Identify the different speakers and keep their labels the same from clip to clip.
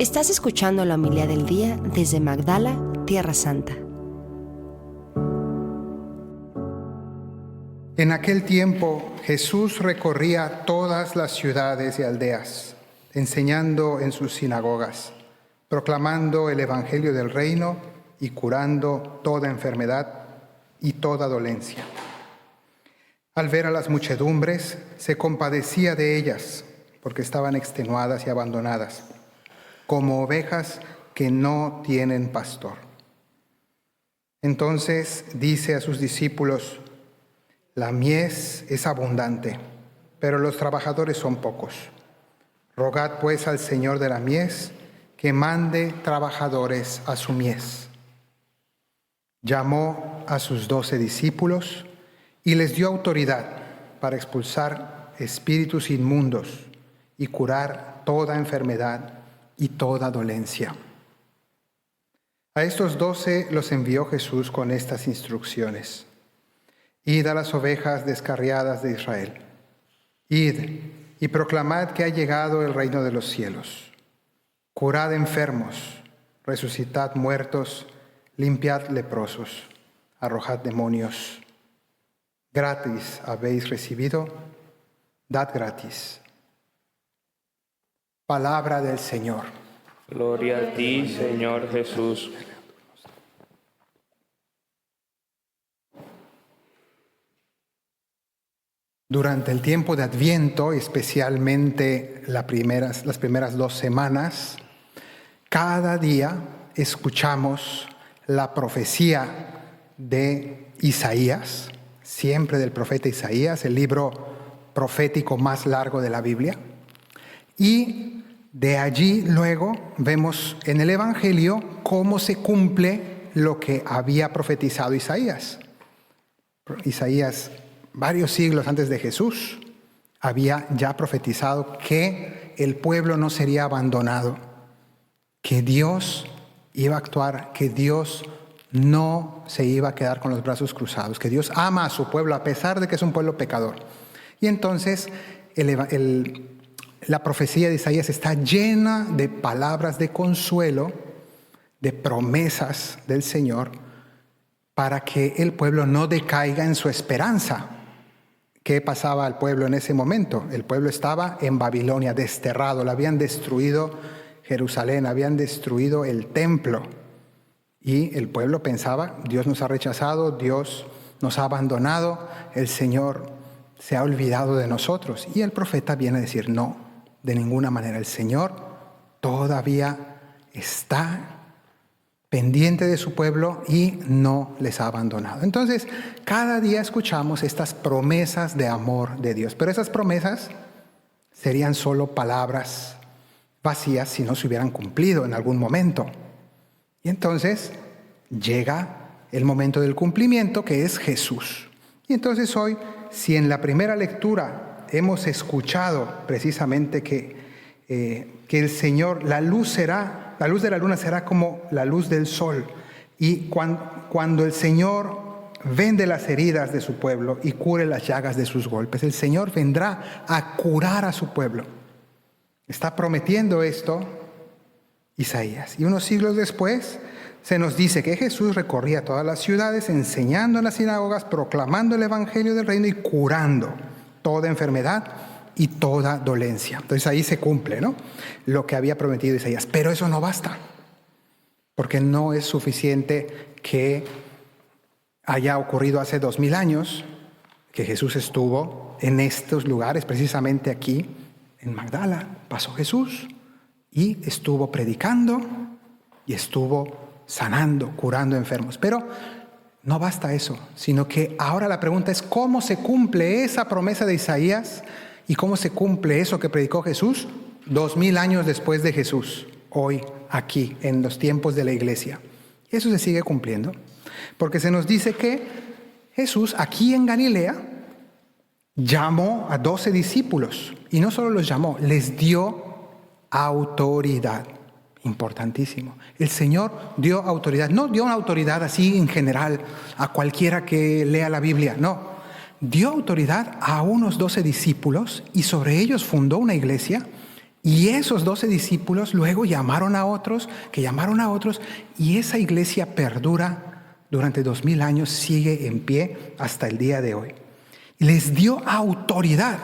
Speaker 1: Estás escuchando la homilía del día desde Magdala, Tierra Santa.
Speaker 2: En aquel tiempo Jesús recorría todas las ciudades y aldeas, enseñando en sus sinagogas, proclamando el evangelio del reino y curando toda enfermedad y toda dolencia. Al ver a las muchedumbres, se compadecía de ellas, porque estaban extenuadas y abandonadas, como ovejas que no tienen pastor. Entonces dice a sus discípulos: la mies es abundante, pero los trabajadores son pocos. Rogad pues al Señor de la mies que mande trabajadores a su mies. Llamó a sus 12 discípulos y les dio autoridad para expulsar espíritus inmundos y curar toda enfermedad y toda dolencia. A estos 12 los envió Jesús con estas instrucciones: Id a las ovejas descarriadas de Israel. Id y proclamad que ha llegado el reino de los cielos. Curad enfermos, resucitad muertos, limpiad leprosos, arrojad demonios. Gratis habéis recibido, dad gratis. Palabra del Señor.
Speaker 3: Gloria a ti, Señor Jesús.
Speaker 2: Durante el tiempo de Adviento, especialmente las primeras 2 semanas, cada día escuchamos la profecía de Isaías, siempre del profeta Isaías, el libro profético más largo de la Biblia. Y de allí luego vemos en el Evangelio cómo se cumple lo que había profetizado Isaías. Isaías, varios siglos antes de Jesús, había ya profetizado que el pueblo no sería abandonado, que Dios iba a actuar, que Dios no se iba a quedar con los brazos cruzados, que Dios ama a su pueblo a pesar de que es un pueblo pecador. Y entonces la profecía de Isaías está llena de palabras de consuelo, de promesas del Señor, para que el pueblo no decaiga en su esperanza. ¿Qué pasaba al pueblo en ese momento? El pueblo estaba en Babilonia, desterrado, le habían destruido Jerusalén, habían destruido el templo. Y el pueblo pensaba: Dios nos ha rechazado, Dios nos ha abandonado, el Señor se ha olvidado de nosotros. Y el profeta viene a decir: no, de ninguna manera, el Señor todavía está pendiente de su pueblo y no les ha abandonado. Entonces, cada día escuchamos estas promesas de amor de Dios, pero esas promesas serían solo palabras vacías si no se hubieran cumplido en algún momento. Y entonces llega el momento del cumplimiento, que es Jesús. Y entonces hoy, si en la primera lectura hemos escuchado precisamente que el Señor, la luz de la luna será como la luz del sol, y cuando el Señor vende las heridas de su pueblo y cure las llagas de sus golpes, el Señor vendrá a curar a su pueblo. Está prometiendo esto Isaías. Y unos siglos después se nos dice que Jesús recorría todas las ciudades, enseñando en las sinagogas, proclamando el evangelio del reino y curando toda enfermedad y toda dolencia. Entonces ahí se cumple, ¿no?, lo que había prometido Isaías. Pero eso no basta, porque no es suficiente que haya ocurrido hace 2000 años que Jesús estuvo en estos lugares, precisamente aquí en Magdala. Pasó Jesús y estuvo predicando y estuvo sanando, curando enfermos. Pero no basta eso, sino que ahora la pregunta es: ¿cómo se cumple esa promesa de Isaías? ¿Y cómo se cumple eso que predicó Jesús 2000 años después de Jesús, hoy, aquí, en los tiempos de la iglesia? Y eso se sigue cumpliendo, porque se nos dice que Jesús, aquí en Galilea, llamó a 12 discípulos, y no solo los llamó, les dio autoridad. Importantísimo. El Señor dio autoridad. No dio una autoridad así en general a cualquiera que lea la Biblia, no. Dio autoridad a unos 12 discípulos y sobre ellos fundó una iglesia Y esos 12 discípulos luego llamaron a otros, que llamaron a otros, y esa iglesia perdura durante 2000 años, sigue en pie hasta el día de hoy. Les dio autoridad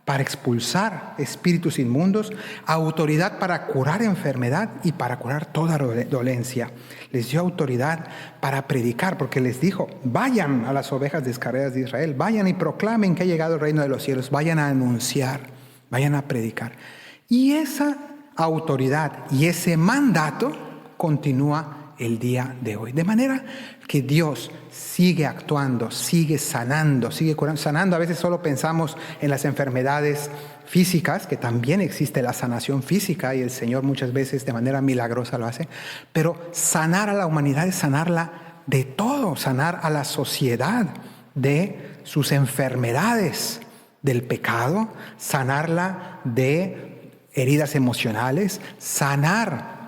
Speaker 2: para expulsar espíritus inmundos, autoridad para curar enfermedad y para curar toda dolencia. Les dio autoridad para predicar, porque les dijo: vayan a las ovejas descarriadas de Israel, vayan y proclamen que ha llegado el reino de los cielos, vayan a anunciar, vayan a predicar. Y esa autoridad y ese mandato continúa el día de hoy. De manera que Dios sigue actuando, sigue sanando, sigue curando. Sanando, a veces solo pensamos en las enfermedades físicas, que también existe la sanación física y el Señor muchas veces de manera milagrosa lo hace. Pero sanar a la humanidad es sanarla de todo, sanar a la sociedad de sus enfermedades, del pecado, sanarla de heridas emocionales, sanar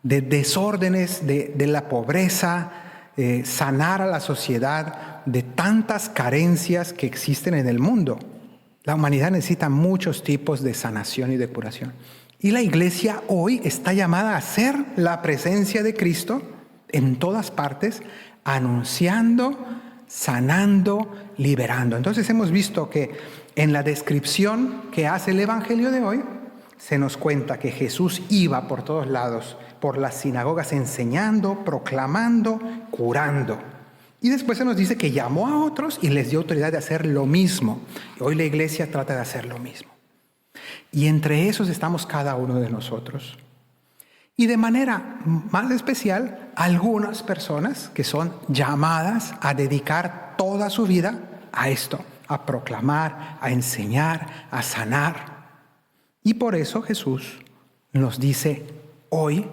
Speaker 2: de desórdenes de la pobreza, sanar a la sociedad de tantas carencias que existen en el mundo. La humanidad necesita muchos tipos de sanación y de curación. Y la iglesia hoy está llamada a ser la presencia de Cristo en todas partes, anunciando, sanando, liberando. Entonces hemos visto que en la descripción que hace el Evangelio de hoy, se nos cuenta que Jesús iba por todos lados, por las sinagogas, enseñando, proclamando, curando. Y después se nos dice que llamó a otros y les dio autoridad de hacer lo mismo. Y hoy la iglesia trata de hacer lo mismo. Y entre esos estamos cada uno de nosotros. Y de manera más especial, algunas personas que son llamadas a dedicar toda su vida a esto, a proclamar, a enseñar, a sanar. Y por eso Jesús nos dice hoy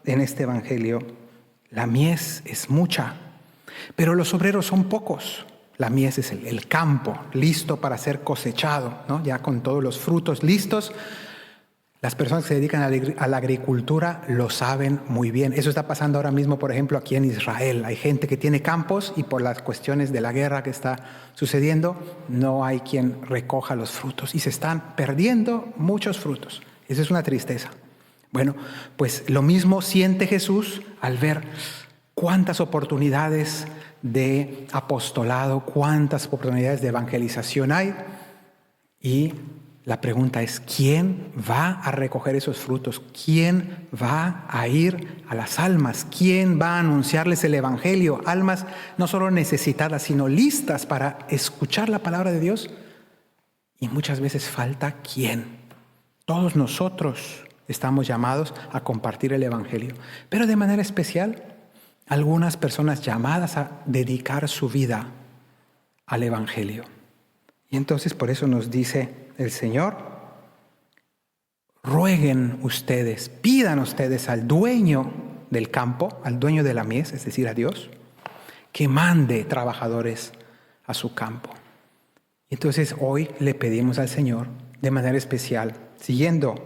Speaker 2: en este Evangelio: la mies es mucha, pero los obreros son pocos. La mies es el campo listo para ser cosechado, ¿no? Ya con todos los frutos listos. Las personas que se dedican a la agricultura lo saben muy bien. Eso está pasando ahora mismo, por ejemplo, aquí en Israel. Hay gente que tiene campos y por las cuestiones de la guerra que está sucediendo, no hay quien recoja los frutos y se están perdiendo muchos frutos. Eso es una tristeza. Bueno, pues lo mismo siente Jesús al ver cuántas oportunidades de apostolado, cuántas oportunidades de evangelización hay. Y la pregunta es: ¿quién va a recoger esos frutos? ¿Quién va a ir a las almas? ¿Quién va a anunciarles el evangelio? Almas no solo necesitadas, sino listas para escuchar la palabra de Dios. Y muchas veces falta quién. Todos nosotros estamos llamados a compartir el evangelio, pero de manera especial algunas personas llamadas a dedicar su vida al evangelio. Y entonces por eso nos dice el Señor: rueguen ustedes, pidan ustedes al dueño del campo, al dueño de la mies, es decir, a Dios, que mande trabajadores a su campo. Entonces hoy le pedimos al Señor de manera especial, siguiendo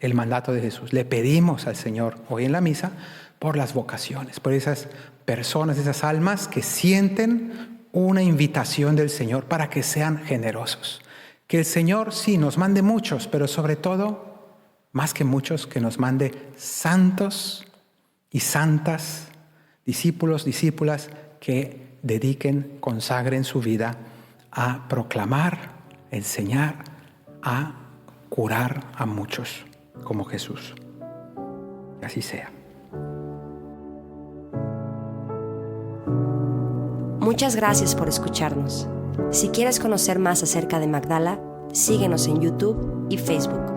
Speaker 2: el mandato de Jesús, le pedimos al Señor hoy en la misa por las vocaciones, por esas personas, esas almas que sienten una invitación del Señor para que sean generosos. Que el Señor sí nos mande muchos, pero sobre todo, más que muchos, que nos mande santos y santas, discípulos, discípulas que dediquen, consagren su vida a proclamar, enseñar, a curar a muchos, como Jesús. Que así sea.
Speaker 1: Muchas gracias por escucharnos. Si quieres conocer más acerca de Magdala, síguenos en YouTube y Facebook.